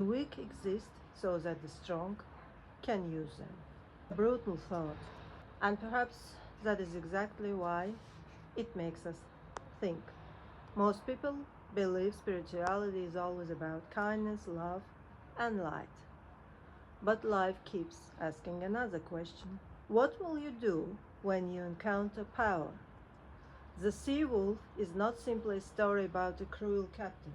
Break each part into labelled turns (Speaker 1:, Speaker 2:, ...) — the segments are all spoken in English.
Speaker 1: The weak exist so that the strong can use them. A brutal thought. And perhaps that is exactly why it makes us think. Most people believe spirituality is always about kindness, love, and light. But life keeps asking another question. What will you do when you encounter power? The Sea Wolf is not simply a story about a cruel captain.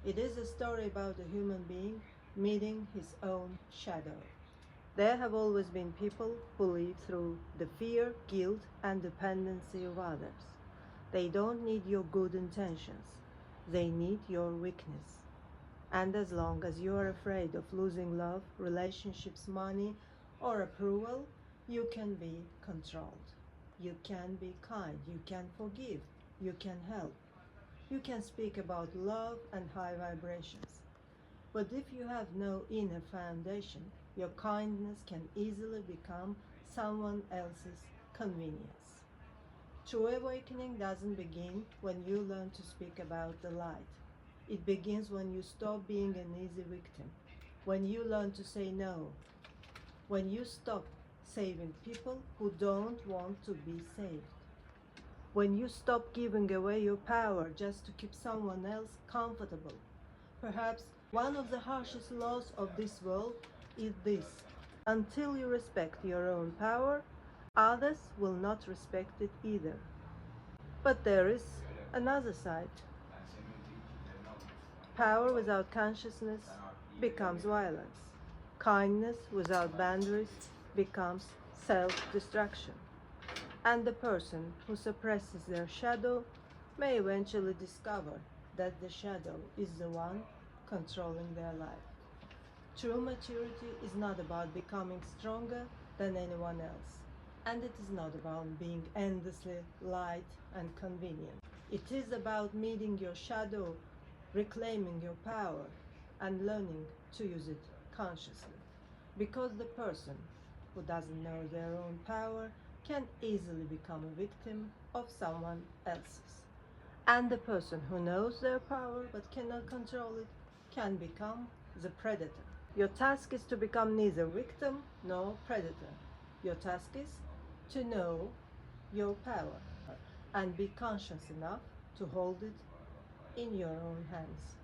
Speaker 1: It is a story about a human being meeting his own shadow. There have always been people who live through the fear, guilt, and dependency of others. They don't need your good intentions. They need your weakness. And as long as you are afraid of losing love, relationships, money, or approval, you can be controlled. You can be kind. You can forgive. You can help. You can speak about love and high vibrations. But if you have no inner foundation, your kindness can easily become someone else's convenience. True awakening doesn't begin when you learn to speak about the light. It begins when you stop being an easy victim, when you learn to say no, when you stop saving people who don't want to be saved, when you stop giving away your power just to keep someone else comfortable. Perhaps one of the harshest laws of this world is this: until you respect your own power, others will not respect it either. But there is another side. Power without consciousness becomes violence. Kindness without boundaries becomes self-destruction. And the person who suppresses their shadow may eventually discover that the shadow is the one controlling their life. True maturity is not about becoming stronger than anyone else. And it is not about being endlessly light and convenient. It is about meeting your shadow, reclaiming your power, and learning to use it consciously. Because the person who doesn't know their own power can easily become a victim of someone else's. And the person who knows their power but cannot control it can become the predator. Your task is to become neither victim nor predator. Your task is to know your power and be conscious enough to hold it in your own hands.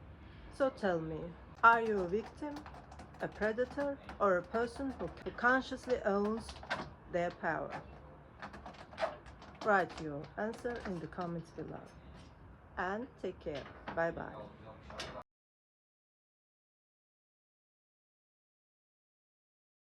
Speaker 1: So tell me, are you a victim, a predator, or a person who consciously owns their power? Write your answer in the comments below. And take care. Bye bye.